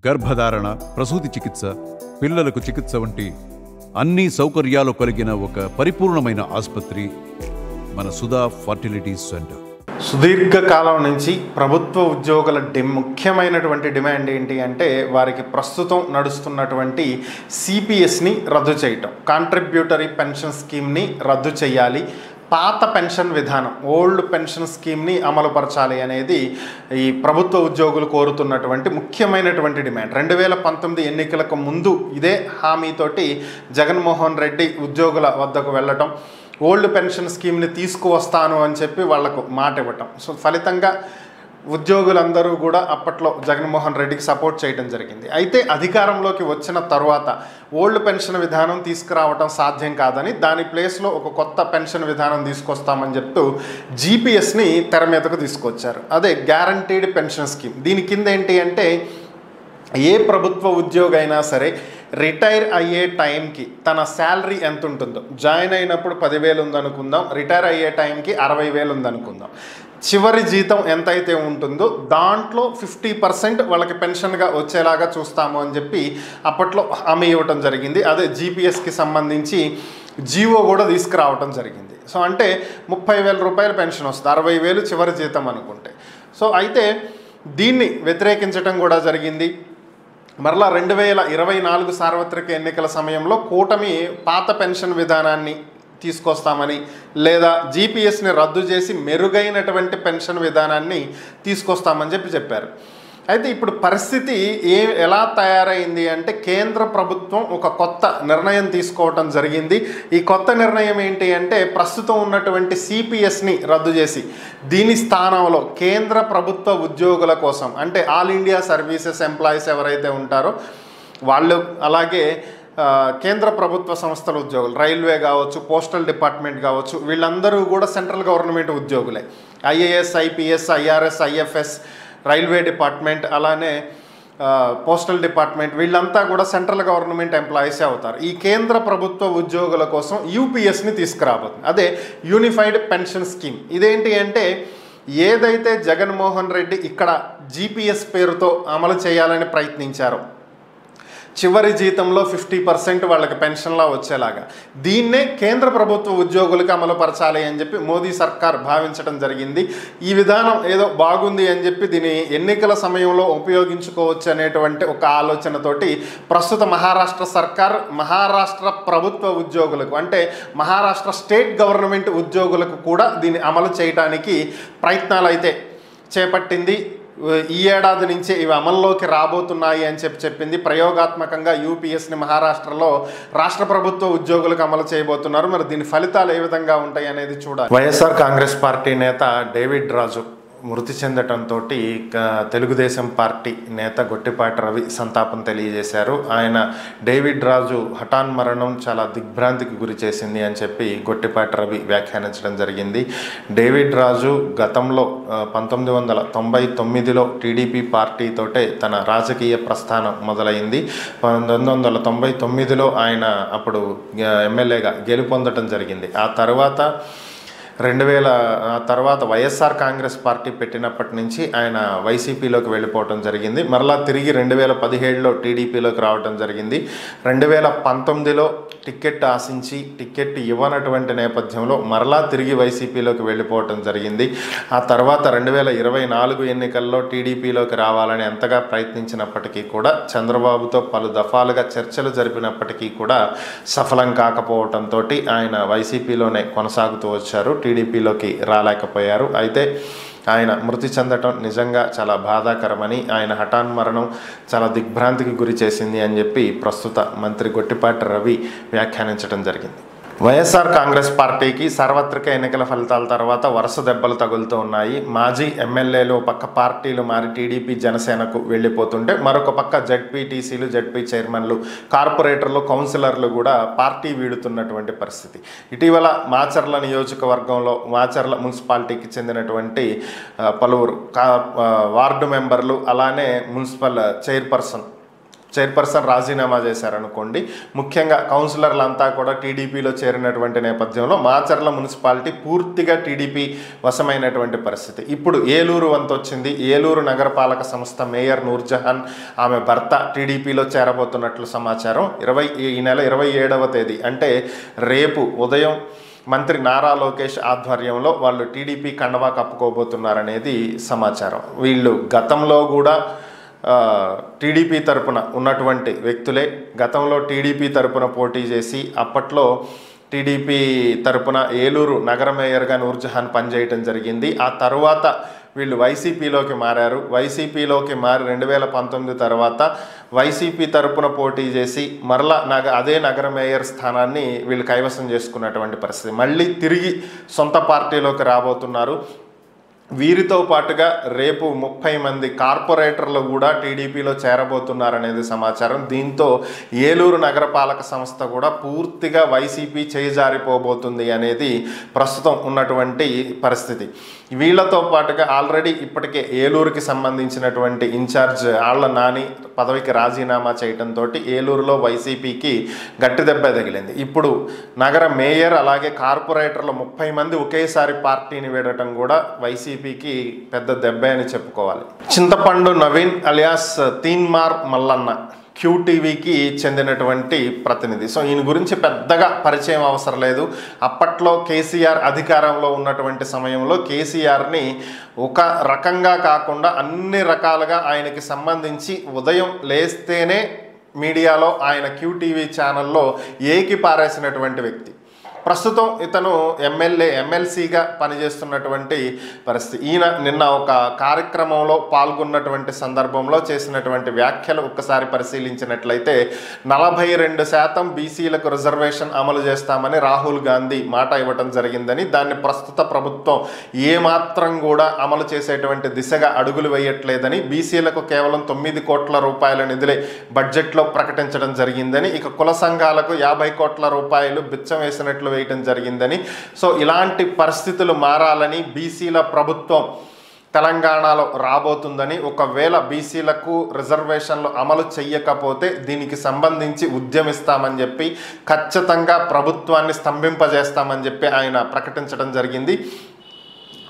గర్భధారణ, ప్రసూతి చికిత్స, పిల్లలకు చికిత్స వంటి అన్ని సౌకర్యాలు కలిగిన ఒక పరిపూర్ణమైన ఆసుపత్రి మన సుధా ఫర్టిలిటీ సెంటర్. సుదీర్ఘకాలం నుంచి ప్రభుత్వ ఉద్యోగుల ముఖ్యమైనటువంటి డిమాండ్ ఏంటి అంటే వారికి ప్రస్తుతం నడుస్తున్నటువంటి సిపిఎస్ని రద్దు చేయటం, కాంట్రిబ్యూటరీ పెన్షన్ స్కీమ్ని రద్దు చేయాలి, పాత పెన్షన్ విధానం ఓల్డ్ పెన్షన్ స్కీమ్ని అమలుపరచాలి అనేది ఈ ప్రభుత్వ ఉద్యోగులు కోరుతున్నటువంటి ముఖ్యమైనటువంటి డిమాండ్. 2019 ఎన్నికలకు ముందు ఇదే హామీతోటి జగన్మోహన్ రెడ్డి ఉద్యోగుల వద్దకు వెళ్ళటం, ఓల్డ్ పెన్షన్ స్కీమ్ని తీసుకువస్తాను అని చెప్పి వాళ్లకు మాట ఇవ్వటం. సో ఫలితంగా ఉద్యోగులందరూ కూడా అప్పట్లో జగన్మోహన్ రెడ్డికి సపోర్ట్ చేయడం జరిగింది. అయితే అధికారంలోకి వచ్చిన తర్వాత ఓల్డ్ పెన్షన్ విధానం తీసుకురావటం సాధ్యం కాదని దాని ప్లేస్లో ఒక కొత్త పెన్షన్ విధానం తీసుకొస్తామని చెప్తూ జీపీఎస్ని తెర మీదకు తీసుకొచ్చారు. అదే గ్యారంటీడ్ పెన్షన్ స్కీమ్. దీని కింద ఏంటి అంటే ఏ ప్రభుత్వ ఉద్యోగి అయినా సరే రిటైర్ అయ్యే టైంకి తన శాలరీ ఎంత ఉంటుందో, జాయిన్ అయినప్పుడు 10,000 ఉందనుకుందాం, రిటైర్ అయ్యే టైంకి 60,000 ఉందనుకుందాం, చివరి జీతం ఎంతైతే ఉంటుందో దాంట్లో 50% వాళ్ళకి పెన్షన్గా వచ్చేలాగా చూస్తాము అని చెప్పి అప్పట్లో హామీ ఇవ్వటం జరిగింది. అదే జీపీఎస్కి సంబంధించి జీవో కూడా తీసుకురావటం జరిగింది. సో అంటే 30,000 రూపాయల పెన్షన్ వస్తుంది, 60,000 చివరి జీతం అనుకుంటే. సో అయితే దీన్ని వ్యతిరేకించడం కూడా జరిగింది. మరలా 2024 సార్వత్రిక ఎన్నికల సమయంలో కూటమి పాత పెన్షన్ విధానాన్ని తీసుకొస్తామని లేదా జీపీఎస్ని రద్దు చేసి మెరుగైనటువంటి పెన్షన్ విధానాన్ని తీసుకొస్తామని చెప్పారు. అయితే ఇప్పుడు పరిస్థితి ఎలా తయారైంది అంటే కేంద్ర ప్రభుత్వం ఒక కొత్త నిర్ణయం తీసుకోవటం జరిగింది. ఈ కొత్త నిర్ణయం ఏంటి అంటే ప్రస్తుతం ఉన్నటువంటి సిపిఎస్ని రద్దు చేసి దీని స్థానంలో కేంద్ర ప్రభుత్వ ఉద్యోగుల కోసం, అంటే ఆల్ ఇండియా సర్వీసెస్ ఎంప్లాయీస్ ఎవరైతే ఉంటారో వాళ్ళు, అలాగే కేంద్ర ప్రభుత్వ సంస్థల ఉద్యోగులు, రైల్వే కావచ్చు, పోస్టల్ డిపార్ట్మెంట్ కావచ్చు, వీళ్ళందరూ కూడా సెంట్రల్ గవర్నమెంట్ ఉద్యోగులే. IAS, IPS, IRS, IFS, railway department, అలానే పోస్టల్ డిపార్ట్మెంట్, వీళ్ళంతా కూడా సెంట్రల్ గవర్నమెంట్ ఎంప్లాయీసే అవుతారు. ఈ కేంద్ర ప్రభుత్వ ఉద్యోగుల కోసం యూపీఎస్ని తీసుకురాబోతుంది. అదే యూనిఫైడ్ పెన్షన్ స్కీమ్. ఇదేంటి అంటే ఏదైతే జగన్మోహన్ రెడ్డి ఇక్కడ జీపీఎస్ పేరుతో అమలు చేయాలని ప్రయత్నించారో చివరి జీతంలో 50% వాళ్ళకి పెన్షన్లా వచ్చేలాగా దీన్నే కేంద్ర ప్రభుత్వ ఉద్యోగులకు అమలుపరచాలి అని చెప్పి మోదీ సర్కార్ భావించడం జరిగింది. ఈ విధానం ఏదో బాగుంది అని చెప్పి దీన్ని ఎన్నికల సమయంలో ఉపయోగించుకోవచ్చు అనేటువంటి ఒక ఆలోచనతోటి ప్రస్తుత మహారాష్ట్ర సర్కార్ మహారాష్ట్ర ప్రభుత్వ ఉద్యోగులకు, అంటే మహారాష్ట్ర స్టేట్ గవర్నమెంట్ ఉద్యోగులకు కూడా దీన్ని అమలు చేయడానికి ప్రయత్నాలు అయితే చేపట్టింది. ఈ ఏడాది నుంచే ఇవి అమల్లోకి రాబోతున్నాయి అని చెప్పింది. ప్రయోగాత్మకంగా యూపీఎస్ని మహారాష్ట్రలో రాష్ట్ర ప్రభుత్వ ఉద్యోగులకు అమలు చేయబోతున్నారు. మరి దీని ఫలితాలు ఏ విధంగా ఉంటాయి అనేది చూడాలి. వైఎస్ఆర్ కాంగ్రెస్ పార్టీ నేత డేవిడ్ రాజు మృతి చెందటంతో తెలుగుదేశం పార్టీ నేత గొట్టిపాటి రవి సంతాపం తెలియజేశారు. ఆయన డేవిడ్ రాజు హఠాన్ మరణం చాలా దిగ్భ్రాంతికి గురి చేసింది అని చెప్పి గొట్టిపాటి రవి వ్యాఖ్యానించడం జరిగింది. డేవిడ్ రాజు గతంలో 1999లో టీడీపీ పార్టీతోటే తన రాజకీయ ప్రస్థానం మొదలైంది. 1999లో ఆయన అప్పుడు ఎమ్మెల్యేగా గెలుపొందడం జరిగింది. ఆ తర్వాత వైఎస్ఆర్ కాంగ్రెస్ పార్టీ పెట్టినప్పటి నుంచి ఆయన వైసీపీలోకి వెళ్ళిపోవటం జరిగింది. మరలా తిరిగి 2017లో టీడీపీలోకి రావడం జరిగింది. 2019లో టికెట్ ఆశించి టికెట్ ఇవ్వనటువంటి నేపథ్యంలో మరలా తిరిగి వైసీపీలోకి వెళ్ళిపోవటం జరిగింది. ఆ తర్వాత 2024 ఎన్నికల్లో టీడీపీలోకి రావాలని ఎంతగా ప్రయత్నించినప్పటికీ కూడా చంద్రబాబుతో పలు దఫాలుగా చర్చలు జరిపినప్పటికీ కూడా సఫలం కాకపోవడంతో ఆయన వైసీపీలోనే కొనసాగుతూ వచ్చారు, టీడీపీలోకి రాలేకపోయారు. అయితే ఆయన మృతి చెందటం నిజంగా చాలా బాధాకరమని, ఆయన హఠాన్ మరణం చాలా దిగ్భ్రాంతికి గురి చేసింది అని చెప్పి ప్రస్తుత మంత్రి గొట్టిపాటి రవి వ్యాఖ్యానించడం జరిగింది. వైఎస్ఆర్ కాంగ్రెస్ పార్టీకి సార్వత్రిక ఎన్నికల ఫలితాల తర్వాత వరుస దెబ్బలు తగులుతూ ఉన్నాయి. మాజీ ఎమ్మెల్యేలు పక్క పార్టీలు మారి టీడీపీ జనసేనకు వెళ్ళిపోతుంటే మరొక పక్క జడ్పీటీసీలు, జడ్పీ చైర్మన్లు, కార్పొరేటర్లు, కౌన్సిలర్లు కూడా పార్టీ వీడుతున్నటువంటి పరిస్థితి. ఇటీవల మాచర్ల నియోజకవర్గంలో మాచర్ల మున్సిపాలిటీకి చెందినటువంటి పలువురు వార్డు మెంబర్లు, అలానే మున్సిపల్ చైర్పర్సన్ చైర్పర్సన్ రాజీనామా చేశారనుకోండి, ముఖ్యంగా కౌన్సిలర్లంతా కూడా టీడీపీలో చేరినటువంటి నేపథ్యంలో మాచర్ల మున్సిపాలిటీ పూర్తిగా టీడీపీ వశమైనటువంటి పరిస్థితి. ఇప్పుడు ఏలూరు వంతు వచ్చింది. ఏలూరు నగరపాలక సంస్థ మేయర్ నూర్జహాన్ ఆమె భర్త టీడీపీలో చేరబోతున్నట్లు సమాచారం. ఈ నెల 27వ తేదీ అంటే రేపు ఉదయం మంత్రి నారా లోకేష్ ఆధ్వర్యంలో వాళ్ళు టీడీపీ కండవా కప్పుకోబోతున్నారనేది సమాచారం. వీళ్ళు గతంలో కూడా టీడీపీ తరపున ఉన్నటువంటి వ్యక్తులే. గతంలో టీడీపీ తరపున పోటీ చేసి అప్పట్లో టీడీపీ తరపున ఏలూరు నగర మేయర్గా నూర్జహాన్ పనిచేయటం జరిగింది. ఆ తర్వాత వీళ్ళు వైసీపీలోకి మారారు. వైసీపీలోకి మారి 2019 తర్వాత వైసీపీ తరపున పోటీ చేసి మరలా అదే నగర మేయర్ స్థానాన్ని వీళ్ళు కైవసం చేసుకున్నటువంటి పరిస్థితి. మళ్ళీ తిరిగి సొంత పార్టీలోకి రాబోతున్నారు. వీరితో పాటుగా రేపు 30 మంది కార్పొరేటర్లు కూడా టీడీపీలో చేరబోతున్నారనేది సమాచారం. దీంతో ఏలూరు నగరపాలక సంస్థ కూడా పూర్తిగా వైసీపీ చేజారిపోబోతుంది అనేది ప్రస్తుతం ఉన్నటువంటి పరిస్థితి. వీళ్ళతో పాటుగా ఆల్రెడీ ఇప్పటికే ఏలూరుకి సంబంధించినటువంటి ఇన్ఛార్జ్ ఆళ్ల నాని పదవికి రాజీనామా చేయడంతో ఏలూరులో వైసీపీకి గట్టి దెబ్బ తగిలింది. ఇప్పుడు నగర మేయర్ అలాగే కార్పొరేటర్లు 30 మంది ఒకేసారి పార్టీని వీడటం కూడా వైసీపీకి పెద్ద దెబ్బ అని చెప్పుకోవాలి. చింతపండు నవీన్ అలియాస్ తీన్మార్ మల్లన్న QTVకి చెందినటువంటి ప్రతినిధి. సో ఈయన గురించి పెద్దగా పరిచయం అవసరం లేదు. అప్పట్లో కేసీఆర్ అధికారంలో ఉన్నటువంటి సమయంలో కేసీఆర్ని ఒక రకంగా కాకుండా అన్ని రకాలుగా ఆయనకి సంబంధించి ఉదయం లేస్తేనే మీడియాలో ఆయన QTV ఛానల్లో ఏకి పారేసినటువంటి వ్యక్తి. ప్రస్తుతం ఇతను ఎమ్మెల్సీగా పనిచేస్తున్నటువంటి పరిస్థితి. ఈయన నిన్న ఒక కార్యక్రమంలో పాల్గొన్నటువంటి సందర్భంలో చేసినటువంటి వ్యాఖ్యలు ఒక్కసారి పరిశీలించినట్లయితే 42% బీసీలకు రిజర్వేషన్ అమలు చేస్తామని రాహుల్ గాంధీ మాట ఇవ్వటం జరిగిందని, దాన్ని ప్రస్తుత ప్రభుత్వం ఏమాత్రం కూడా అమలు చేసేటువంటి దిశగా అడుగులు వేయట్లేదని, బీసీలకు కేవలం 9 కోట్ల రూపాయల నిధులే బడ్జెట్లో ప్రకటించడం జరిగిందని, ఇక కుల సంఘాలకు 50 కోట్ల రూపాయలు బిచ్చం వేసినట్లు వేయటం జరిగిందని, సో ఇలాంటి పరిస్థితులు మారాలని బీసీల ప్రభుత్వం తెలంగాణలో రాబోతుందని, ఒకవేళ బీసీలకు రిజర్వేషన్లు అమలు చెయ్యకపోతే దీనికి సంబంధించి ఉద్యమిస్తామని చెప్పి ఖచ్చితంగా ప్రభుత్వాన్ని స్తంభింపజేస్తామని చెప్పి ఆయన ప్రకటించడం జరిగింది.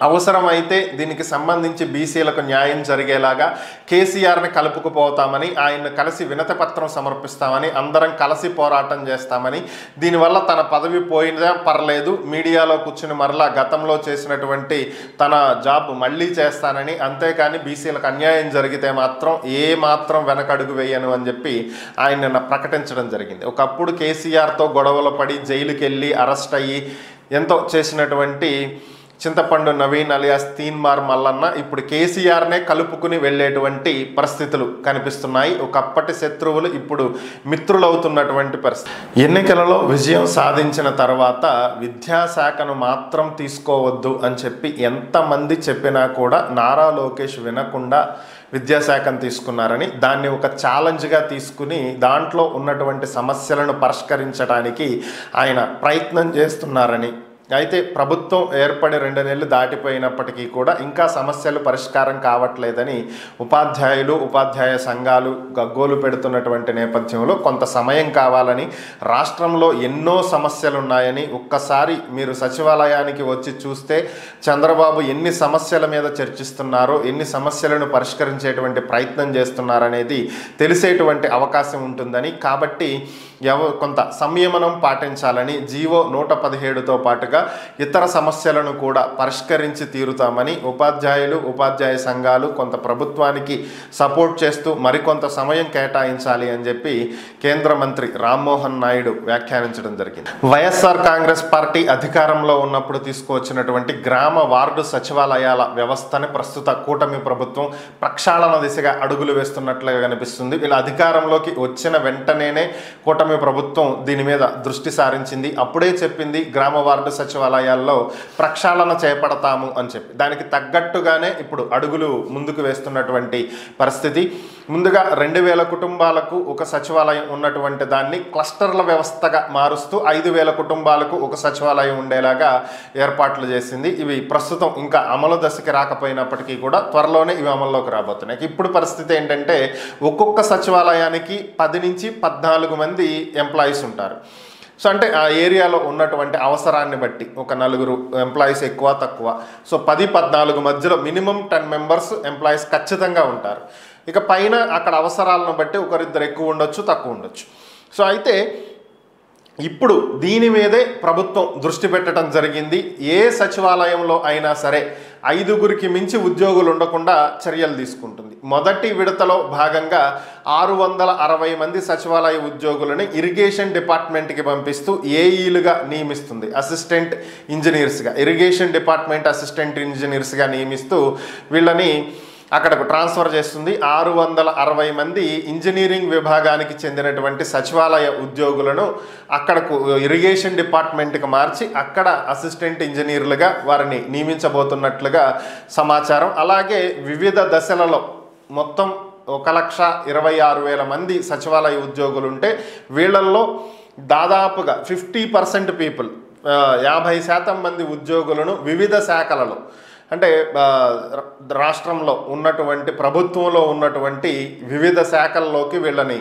అవసరమైతే దీనికి సంబంధించి బీసీలకు న్యాయం జరిగేలాగా కేసీఆర్ని కలుపుకుపోతామని, ఆయన్ని కలిసి వినతిపత్రం సమర్పిస్తామని, అందరం కలిసి పోరాటం చేస్తామని, దీనివల్ల తన పదవి పోయినా పర్లేదు, మీడియాలో కూర్చుని మరలా గతంలో చేసినటువంటి తన జాబ్ మళ్ళీ చేస్తానని, అంతేకాని బీసీలకు అన్యాయం జరిగితే మాత్రం ఏమాత్రం వెనకడుగు వేయను అని చెప్పి ఆయన నిన్న ప్రకటించడం జరిగింది. ఒకప్పుడు కేసీఆర్తో గొడవలు పడి జైలుకి వెళ్ళి అరెస్ట్ అయ్యి ఎంతో చేసినటువంటి చింతపండు నవీన్ అలియాస్ తీన్మార్ మల్లన్న ఇప్పుడు కేసీఆర్నే కలుపుకుని వెళ్ళేటువంటి పరిస్థితులు కనిపిస్తున్నాయి. ఒకప్పటి శత్రువులు ఇప్పుడు మిత్రులవుతున్నటువంటి పరిస్థితి. ఎన్నికలలో విజయం సాధించిన తర్వాత విద్యాశాఖను మాత్రం తీసుకోవద్దు అని చెప్పి ఎంతమంది చెప్పినా కూడా నారా లోకేష్ వినకుండా విద్యాశాఖను తీసుకున్నారని, దాన్ని ఒక ఛాలెంజ్గా తీసుకుని దాంట్లో ఉన్నటువంటి సమస్యలను పరిష్కరించడానికి ఆయన ప్రయత్నం చేస్తున్నారని, అయితే ప్రభుత్వం ఏర్పడి 2 నెలలు దాటిపోయినప్పటికీ కూడా ఇంకా సమస్యలు పరిష్కారం కావట్లేదని ఉపాధ్యాయులు ఉపాధ్యాయ సంఘాలు గగ్గోలు పెడుతున్నటువంటి నేపథ్యంలో కొంత సమయం కావాలని, రాష్ట్రంలో ఎన్నో సమస్యలు ఉన్నాయని, ఒక్కసారి మీరు సచివాలయానికి వచ్చి చూస్తే చంద్రబాబు ఎన్ని సమస్యల మీద చర్చిస్తున్నారో, ఎన్ని సమస్యలను పరిష్కరించేటువంటి ప్రయత్నం చేస్తున్నారనేది తెలిసేటువంటి అవకాశం ఉంటుందని, కాబట్టి కొంత సంయమనం పాటించాలని, జీవో 117తో పాటుగా ఇతర సమస్యలను కూడా పరిష్కరించి తీరుతామని ఉపాధ్యాయులు ఉపాధ్యాయ సంఘాలు కొంత ప్రభుత్వానికి సపోర్ట్ చేస్తూ మరికొంత సమయం కేటాయించాలి అని చెప్పి కేంద్ర మంత్రి రామ్మోహన్ నాయుడు వ్యాఖ్యానించడం జరిగింది. వైఎస్ఆర్ కాంగ్రెస్ పార్టీ అధికారంలో ఉన్నప్పుడు తీసుకువచ్చినటువంటి గ్రామ వార్డు సచివాలయాల వ్యవస్థని ప్రస్తుత కూటమి ప్రభుత్వం ప్రక్షాళన దిశగా అడుగులు వేస్తున్నట్లుగా కనిపిస్తుంది. వీళ్ళ అధికారంలోకి వచ్చిన వెంటనే కూటమి ప్రభుత్వం దీని మీద దృష్టి సారించింది. అప్పుడే చెప్పింది గ్రామ వార్డు సచివాలయాల్లో ప్రక్షాళన చేపడతాము అని చెప్పి, దానికి తగ్గట్టుగానే ఇప్పుడు అడుగులు ముందుకు వేస్తున్నటువంటి పరిస్థితి. ముందుగా 2000 కుటుంబాలకు ఒక సచివాలయం ఉన్నటువంటి దాన్ని క్లస్టర్ల వ్యవస్థగా మారుస్తూ 5000 కుటుంబాలకు ఒక సచివాలయం ఉండేలాగా ఏర్పాట్లు చేసింది. ఇవి ప్రస్తుతం ఇంకా అమలు దశకి రాకపోయినప్పటికీ కూడా త్వరలోనే ఇవి అమల్లోకి రాబోతున్నాయి. ఇప్పుడు పరిస్థితి ఏంటంటే ఒక్కొక్క సచివాలయానికి 10 నుంచి 14 మంది ఎంప్లాయీస్ ఉంటారు. సో అంటే ఆ ఏరియాలో ఉన్నటువంటి అవసరాన్ని బట్టి ఒక 4 ఎంప్లాయీస్ ఎక్కువ తక్కువ, సో 10-14 మధ్యలో మినిమం 10 మెంబర్స్ ఎంప్లాయీస్ ఖచ్చితంగా ఉంటారు. ఇక పైన అక్కడ అవసరాలను బట్టి ఒకరిద్దరు ఎక్కువ ఉండొచ్చు తక్కువ ఉండొచ్చు. సో అయితే ఇప్పుడు దీని మీదే ప్రభుత్వం దృష్టి పెట్టడం జరిగింది. ఏ సచివాలయంలో అయినా సరే 5గురికి మించి ఉద్యోగులు ఉండకుండా చర్యలు తీసుకుంటుంది. మొదటి విడతలో భాగంగా 660 మంది సచివాలయ ఉద్యోగులని ఇరిగేషన్ డిపార్ట్మెంట్కి పంపిస్తూ ఏఈలుగా నియమిస్తుంది. అసిస్టెంట్ ఇంజనీర్స్గా, ఇరిగేషన్ డిపార్ట్మెంట్ అసిస్టెంట్ ఇంజనీర్స్గా నియమిస్తూ వీళ్ళని అక్కడకు ట్రాన్స్ఫర్ చేస్తుంది. 660 మంది ఇంజనీరింగ్ విభాగానికి చెందినటువంటి సచివాలయ ఉద్యోగులను అక్కడకు ఇరిగేషన్ డిపార్ట్మెంట్కి మార్చి అక్కడ అసిస్టెంట్ ఇంజనీర్లుగా వారిని నియమించబోతున్నట్లుగా సమాచారం. అలాగే వివిధ దశలలో మొత్తం 1,26,000 మంది సచివాలయ ఉద్యోగులు ఉంటే వీళ్ళల్లో దాదాపుగా 50% పీపుల్ 50% మంది ఉద్యోగులను వివిధ శాఖలలో అంటే రాష్ట్రంలో ఉన్నటువంటి ప్రభుత్వంలో ఉన్నటువంటి వివిధ శాఖల్లోకి వీళ్ళని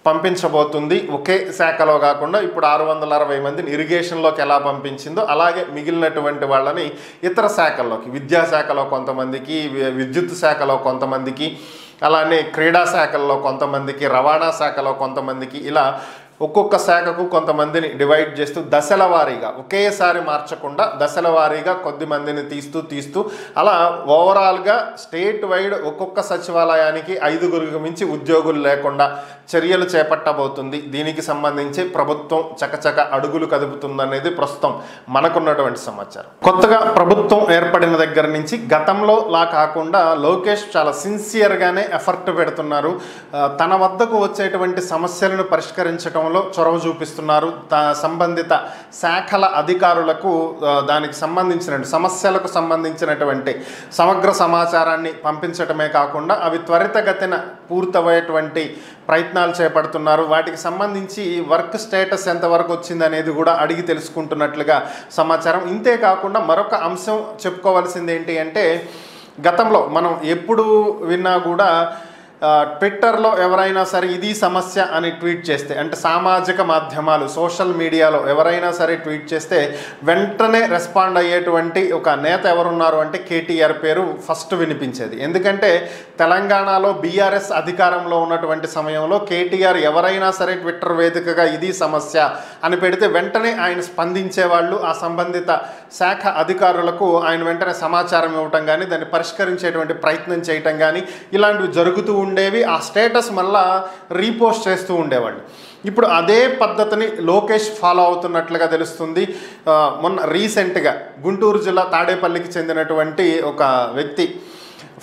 పంపించబోతుంది. ఒకే శాఖలో కాకుండా ఇప్పుడు 660 మందిని ఇరిగేషన్లోకి ఎలా పంపించిందో అలాగే మిగిలినటువంటి వాళ్ళని ఇతర శాఖల్లోకి, విద్యాశాఖలో కొంతమందికి, విద్యుత్ శాఖలో కొంతమందికి, అలానే క్రీడా శాఖల్లో కొంతమందికి, రవాణా శాఖలో కొంతమందికి, ఇలా ఒక్కొక్క శాఖకు కొంతమందిని డివైడ్ చేస్తూ దశల వారీగా, ఒకేసారి మార్చకుండా దశల వారీగా కొద్ది మందిని తీస్తూ అలా ఓవరాల్గా స్టేట్ వైడ్ ఒక్కొక్క సచివాలయానికి 5గురికి మించి ఉద్యోగులు లేకుండా చర్యలు చేపట్టబోతుంది. దీనికి సంబంధించి ప్రభుత్వం చకచక అడుగులు కదుపుతుందనేది ప్రస్తుతం మనకున్నటువంటి సమాచారం. కొత్తగా ప్రభుత్వం ఏర్పడిన దగ్గర నుంచి గతంలో లా కాకుండా లోకేష్ చాలా సిన్సియర్గానే ఎఫర్ట్ పెడుతున్నారు. తన వద్దకు వచ్చేటువంటి సమస్యలను పరిష్కరించడం చొరవ చూపిస్తున్నారు. సంబంధిత శాఖల అధికారులకు దానికి సంబంధించిన సమస్యలకు సంబంధించినటువంటి సమగ్ర సమాచారాన్ని పంపించడమే కాకుండా అవి త్వరితగతిన పూర్తయ్యేటువంటి ప్రయత్నాలు చేపడుతున్నారు. వాటికి సంబంధించి వర్క్ స్టేటస్ ఎంతవరకు వచ్చిందనేది కూడా అడిగి తెలుసుకుంటున్నట్లుగా సమాచారం. ఇంతే కాకుండా మరొక అంశం చెప్పుకోవాల్సింది ఏంటి అంటే, గతంలో మనం ఎప్పుడు విన్నా కూడా ట్విట్టర్లో ఎవరైనా సరే ఇది సమస్య అని ట్వీట్ చేస్తే, అంటే సామాజిక మాధ్యమాలు సోషల్ మీడియాలో ఎవరైనా సరే ట్వీట్ చేస్తే వెంటనే రెస్పాండ్ అయ్యేటువంటి ఒక నేత ఎవరున్నారు అంటే కేటీఆర్ పేరు ఫస్ట్ వినిపించేది. ఎందుకంటే తెలంగాణలో బీఆర్ఎస్ అధికారంలో ఉన్నటువంటి సమయంలో కేటీఆర్ ఎవరైనా సరే ట్విట్టర్ వేదికగా ఇది సమస్య అని పెడితే వెంటనే ఆయన స్పందించేవాళ్ళు. ఆ సంబంధిత శాఖ అధికారులకు ఆయన వెంటనే సమాచారం ఇవ్వటం కానీ దాన్ని పరిష్కరించేటువంటి ప్రయత్నం చేయటం కానీ ఇలాంటివి జరుగుతూ ఉండేవి. ఆ స్టేటస్ మళ్ళా రీపోస్ట్ చేస్తూ ఉండేవాళ్ళు. ఇప్పుడు అదే పద్ధతిని లోకేష్ ఫాలో అవుతున్నట్లుగా తెలుస్తుంది. మొన్న రీసెంట్గా గుంటూరు జిల్లా తాడేపల్లికి చెందినటువంటి ఒక వ్యక్తి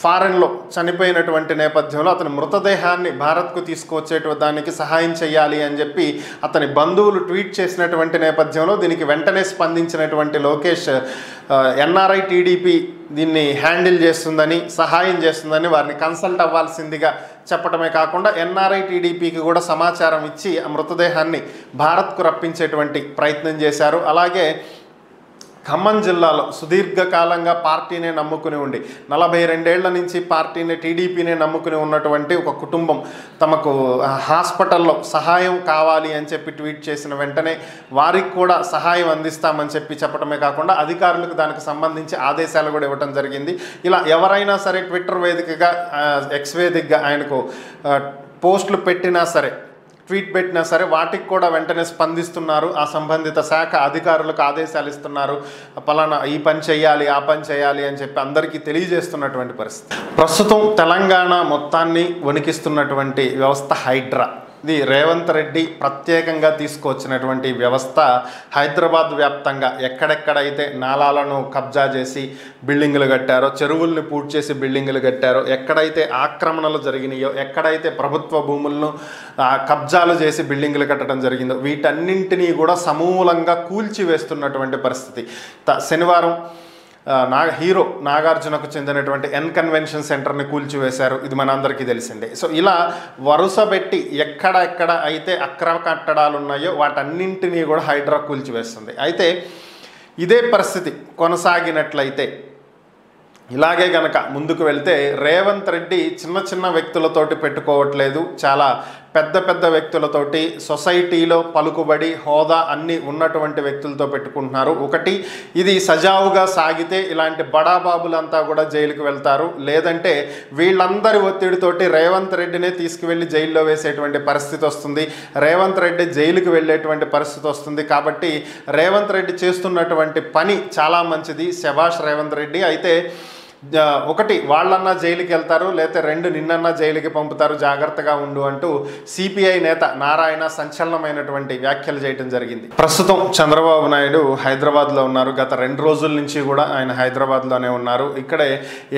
ఫారెన్లో చనిపోయినటువంటి నేపథ్యంలో అతని మృతదేహాన్ని భారత్కు తీసుకువచ్చేదానికి సహాయం చేయాలి అని చెప్పి అతని బంధువులు ట్వీట్ చేసినటువంటి నేపథ్యంలో దీనికి వెంటనే స్పందించినటువంటి లోకేష్ ఎన్ఆర్ఐ టీడీపీ దీన్ని హ్యాండిల్ చేస్తుందని, సహాయం చేస్తుందని వారిని కన్సల్ట్ అవ్వాల్సిందిగా చెప్పడమే కాకుండా ఎన్ఆర్ఐ టీడీపీకి కూడా సమాచారం ఇచ్చి ఆ మృతదేహాన్ని భారత్కు రప్పించేటువంటి ప్రయత్నం చేశారు. అలాగే ఖమ్మం జిల్లాలో సుదీర్ఘకాలంగా పార్టీనే నమ్ముకుని ఉండి 42 ఏళ్ల నుంచి పార్టీని టీడీపీనే నమ్ముకుని ఉన్నటువంటి ఒక కుటుంబం తమకు హాస్పిటల్లో సహాయం కావాలి అని చెప్పి ట్వీట్ చేసిన వెంటనే వారికి కూడా సహాయం అందిస్తామని చెప్పడమే కాకుండా అధికారులకు దానికి సంబంధించి ఆదేశాలు కూడా ఇవ్వడం జరిగింది. ఇలా ఎవరైనా సరే ట్విట్టర్ వేదికగా, ఎక్స్ వేదికగా ఆయనకు పోస్టులు పెట్టినా సరే, ట్వీట్ పెట్టినా సరే వాటికి కూడా వెంటనే స్పందిస్తున్నారు. ఆ సంబంధిత శాఖ అధికారులకు ఆదేశాలు ఇస్తున్నారు. పలానా ఈ పని చేయాలి, ఆ పని చేయాలి అని చెప్పి అందరికీ తెలియజేస్తున్నటువంటి పరిస్థితి. ప్రస్తుతం తెలంగాణ మొత్తాన్ని వణికిస్తున్నటువంటి వ్యవస్థ హైడ్రా. ఇది రేవంత్ రెడ్డి ప్రత్యేకంగా తీసుకొచ్చినటువంటి వ్యవస్థ. హైదరాబాద్ వ్యాప్తంగా ఎక్కడెక్కడైతే నాలాలను కబ్జా చేసి బిల్డింగులు కట్టారో, చెరువుల్ని పూడ్చి చేసి బిల్డింగులు కట్టారో, ఎక్కడైతే ఆక్రమణలు జరిగినాయో, ఎక్కడైతే ప్రభుత్వ భూములను కబ్జాలు చేసి బిల్డింగులు కట్టడం జరిగిందో వీటన్నింటినీ కూడా సమూలంగా కూల్చివేస్తున్నటువంటి పరిస్థితి. శనివారం హీరో నాగార్జునకు చెందినటువంటి ఎన్ కన్వెన్షన్ సెంటర్ని కూల్చివేశారు. ఇది మనందరికీ తెలిసిందే. సో ఇలా వరుస పెట్టి ఎక్కడ అయితే అక్రమ కట్టడాలు ఉన్నాయో వాటన్నింటినీ కూడా హైడ్రా కూల్చివేస్తుంది. అయితే ఇదే పరిస్థితి కొనసాగినట్లయితే, ఇలాగే గనక ముందుకు వెళ్తే రేవంత్ రెడ్డి చిన్న వ్యక్తులతోటి పెట్టుకోవట్లేదు, చాలా పెద్ద వ్యక్తులతోటి, సొసైటీలో పలుకుబడి హోదా అన్నీ ఉన్నటువంటి వ్యక్తులతో పెట్టుకుంటున్నారు. ఒకటి, ఇది సజావుగా సాగితే ఇలాంటి బడాబాబులంతా కూడా జైలుకు వెళ్తారు, లేదంటే వీళ్ళందరి ఒత్తిడితోటి రేవంత్ రెడ్డినే తీసుకువెళ్ళి జైల్లో వేసేటువంటి పరిస్థితి వస్తుంది, రేవంత్ రెడ్డి జైలుకు వెళ్ళేటువంటి పరిస్థితి వస్తుంది. కాబట్టి రేవంత్ రెడ్డి చేస్తున్నటువంటి పని చాలా మంచిది, శభాష్ రేవంత్ రెడ్డి. అయితే ఒకటి, వాళ్ళన్నా జైలుకి వెళ్తారు, లేకపోతే రెండు, నిన్నన్నా జైలుకి పంపుతారు, జాగ్రత్తగా ఉండు అంటూ సిపిఐ నేత నారాయణ సంచలనమైనటువంటి వ్యాఖ్యలు చేయడం జరిగింది. ప్రస్తుతం చంద్రబాబు నాయుడు హైదరాబాద్లో ఉన్నారు. గత 2 రోజుల నుంచి కూడా ఆయన హైదరాబాద్లోనే ఉన్నారు. ఇక్కడే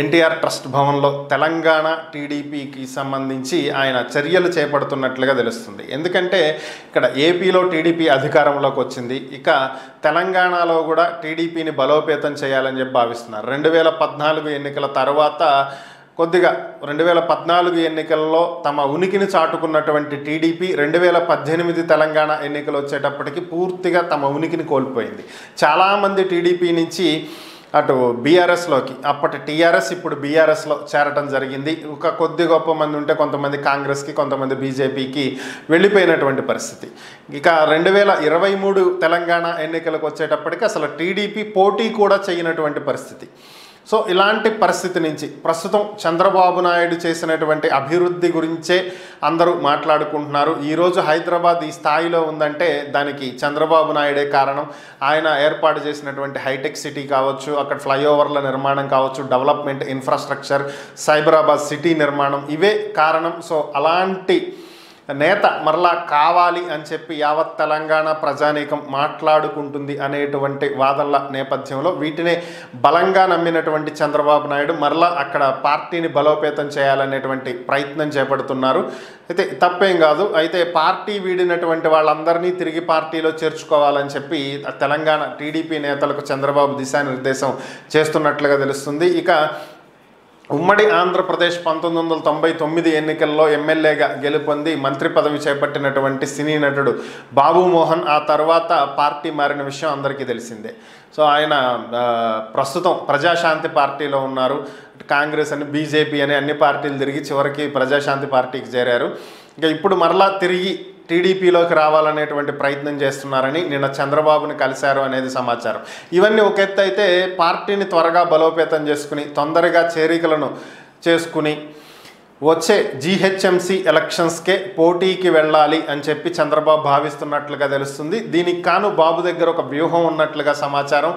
ఎన్టీఆర్ ట్రస్ట్ భవన్లో తెలంగాణ టీడీపీకి సంబంధించి ఆయన చర్యలు చేపడుతున్నట్లుగా తెలుస్తుంది. ఎందుకంటే ఇక్కడ ఏపీలో టీడీపీ అధికారంలోకి వచ్చింది, ఇక తెలంగాణలో కూడా టీడీపీని బలోపేతం చేయాలని చెప్పి భావిస్తున్నారు. 2014 ఎన్నికల తర్వాత కొద్దిగా 2014 ఎన్నికల్లో తమ ఉనికిని చాటుకున్నటువంటి టీడీపీ 2018 తెలంగాణ ఎన్నికలు వచ్చేటప్పటికి పూర్తిగా తమ ఉనికిని కోల్పోయింది. చాలామంది టీడీపీ నుంచి అటు బీఆర్ఎస్లోకి, అప్పటి టీఆర్ఎస్ ఇప్పుడు బీఆర్ఎస్లో చేరటం జరిగింది. ఒక కొద్ది గొప్ప మంది ఉంటే కొంతమంది కాంగ్రెస్కి, కొంతమంది బీజేపీకి వెళ్ళిపోయినటువంటి పరిస్థితి. ఇక 2023 తెలంగాణ ఎన్నికలకు వచ్చేటప్పటికి అసలు టీడీపీ పోటీ కూడా చేయనటువంటి పరిస్థితి. సో ఇలాంటి పరిస్థితి నుంచి ప్రస్తుతం చంద్రబాబు నాయుడు చేసినటువంటి అభివృద్ధి గురించే అందరూ మాట్లాడుకుంటున్నారు. ఈరోజు హైదరాబాద్ ఈ స్థాయిలో ఉందంటే దానికి చంద్రబాబు నాయుడే కారణం. ఆయన ఏర్పాటు చేసినటువంటి హైటెక్ సిటీ కావచ్చు, అక్కడ ఫ్లైఓవర్ల నిర్మాణం కావచ్చు, డెవలప్మెంట్, ఇన్ఫ్రాస్ట్రక్చర్, సైబరాబాద్ సిటీ నిర్మాణం, ఇవే కారణం. సో అలాంటి నేత మరలా కావాలి అని చెప్పి యావత్ తెలంగాణ ప్రజానీకం మాట్లాడుకుంటుంది అనేటువంటి వాదనల నేపథ్యంలో వీటినే బలంగా నమ్మినటువంటి చంద్రబాబు నాయుడు మరలా అక్కడ పార్టీని బలోపేతం చేయాలనేటువంటి ప్రయత్నం చేపడుతున్నారు. అయితే తప్పేం కాదు. అయితే పార్టీ వీడినటువంటి వాళ్ళందరినీ తిరిగి పార్టీలో చేర్చుకోవాలని చెప్పి తెలంగాణ టీడీపీ నేతలకు చంద్రబాబు దిశానిర్దేశం చేస్తున్నట్లుగా తెలుస్తుంది. ఇక ఉమ్మడి ఆంధ్రప్రదేశ్ 1999 ఎన్నికల్లో ఎమ్మెల్యేగా గెలుపొంది మంత్రి పదవి చేపట్టినటువంటి సినీ నటుడు బాబు మోహన్ ఆ తర్వాత పార్టీ మారిన విషయం అందరికీ తెలిసిందే. సో ఆయన ప్రస్తుతం ప్రజాశాంతి పార్టీలో ఉన్నారు. కాంగ్రెస్ అని, బీజేపీ అని అన్ని పార్టీలు తిరిగి చివరికి ప్రజాశాంతి పార్టీకి చేరారు. ఇంకా ఇప్పుడు మరలా తిరిగి టీడీపీలోకి రావాలనేటువంటి ప్రయత్నం చేస్తున్నారని నిన్న చంద్రబాబుని కలిశారు అనేది సమాచారం. ఇవన్నీ ఒక ఎత్తు అయితే, పార్టీని త్వరగా బలోపేతం చేసుకుని తొందరగా చేరికలను చేసుకుని వచ్చే జీహెచ్ఎంసీ ఎలక్షన్స్కే పోటీకి వెళ్ళాలి అని చెప్పి చంద్రబాబు భావిస్తున్నట్లుగా తెలుస్తుంది. దీనికి కాను బాబు దగ్గర ఒక వ్యూహం ఉన్నట్లుగా సమాచారం.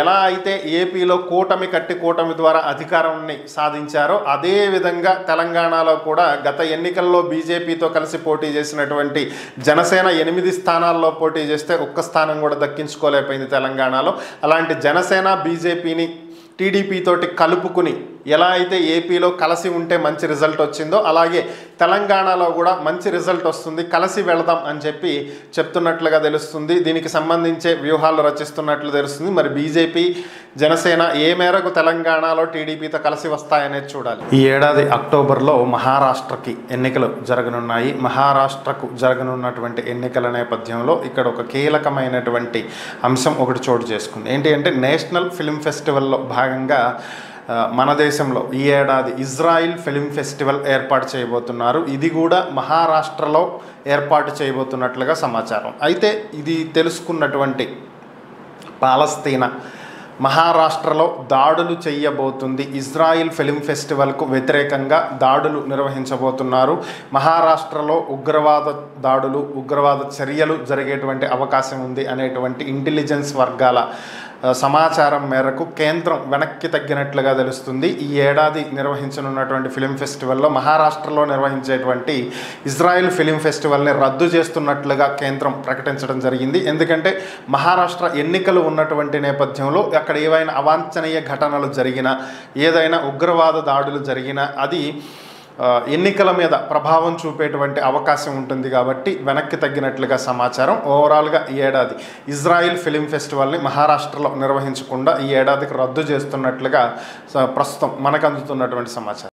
ఎలా అయితే ఏపీలో కూటమి కట్టి కూటమి ద్వారా అధికారాన్ని సాధించారో అదే విధంగా తెలంగాణలో కూడా గత ఎన్నికల్లో బీజేపీతో కలిసి పోటీ చేసినటువంటి జనసేన 8 స్థానాల్లో పోటీ చేస్తే ఒక్క స్థానం కూడా దక్కించుకోలేకపోయింది తెలంగాణలో. అలాంటి జనసేన బీజేపీని టీడీపీ తోటి కలుపుకుని ఎలా అయితే ఏపీలో కలిసి ఉంటే మంచి రిజల్ట్ వచ్చిందో అలాగే తెలంగాణలో కూడా మంచి రిజల్ట్ వస్తుంది, కలిసి వెళదాం అని చెప్పి చెప్తున్నట్లుగా తెలుస్తుంది. దీనికి సంబంధించే వ్యూహాలు రచిస్తున్నట్లు తెలుస్తుంది. మరి బీజేపీ, జనసేన ఏ మేరకు తెలంగాణలో టీడీపీతో కలిసి వస్తాయనేది చూడాలి. ఈ ఏడాది అక్టోబర్లో మహారాష్ట్రకి ఎన్నికలు జరగనున్నాయి. మహారాష్ట్రకు జరగనున్నటువంటి ఎన్నికల నేపథ్యంలో ఇక్కడ ఒక కీలకమైనటువంటి అంశం ఒకటి చోటు చేసుకుంది. ఏంటి అంటే నేషనల్ ఫిల్మ్ ఫెస్టివల్లో భాగంగా మన దేశంలో ఈ ఏడాది ఇజ్రాయిల్ ఫిల్మ్ ఫెస్టివల్ ఏర్పాటు చేయబోతున్నారు. ఇది కూడా మహారాష్ట్రలో ఏర్పాటు చేయబోతున్నట్లుగా సమాచారం. అయితే ఇది తెలుసుకున్నటువంటి పాలస్తీనా మహారాష్ట్రలో దాడులు చేయబోతుంది. ఇజ్రాయిల్ ఫిల్మ్ ఫెస్టివల్కు వ్యతిరేకంగా దాడులు నిర్వహించబోతున్నారు. మహారాష్ట్రలో ఉగ్రవాద దాడులు, ఉగ్రవాద చర్యలు జరిగేటువంటి అవకాశం ఉంది అనేటువంటి ఇంటెలిజెన్స్ వర్గాల సమాచారం మేరకు కేంద్రం వెనక్కి తగ్గినట్లుగా తెలుస్తుంది. ఈ ఏడాది నిర్వహించనున్నటువంటి ఫిలిం ఫెస్టివల్లో మహారాష్ట్రలో నిర్వహించేటువంటి ఇజ్రాయిల్ ఫిలిం ఫెస్టివల్ని రద్దు చేస్తున్నట్లుగా కేంద్రం ప్రకటించడం జరిగింది. ఎందుకంటే మహారాష్ట్ర ఎన్నికలు ఉన్నటువంటి నేపథ్యంలో అక్కడ ఏవైనా అవాంఛనీయ ఘటనలు జరిగినా, ఏదైనా ఉగ్రవాద దాడులు జరిగినా అది ఎన్నికల మీద ప్రభావం చూపేటువంటి అవకాశం ఉంటుంది కాబట్టి వెనక్కి తగ్గినట్లుగా సమాచారం. ఓవరాల్గా ఈ ఏడాది ఇజ్రాయిల్ ఫిలిం ఫెస్టివల్ని మహారాష్ట్రలో నిర్వహించకుండా ఈ ఏడాదికి రద్దు చేస్తున్నట్లుగా ప్రస్తుతం మనకు అందుతున్నటువంటి సమాచారం.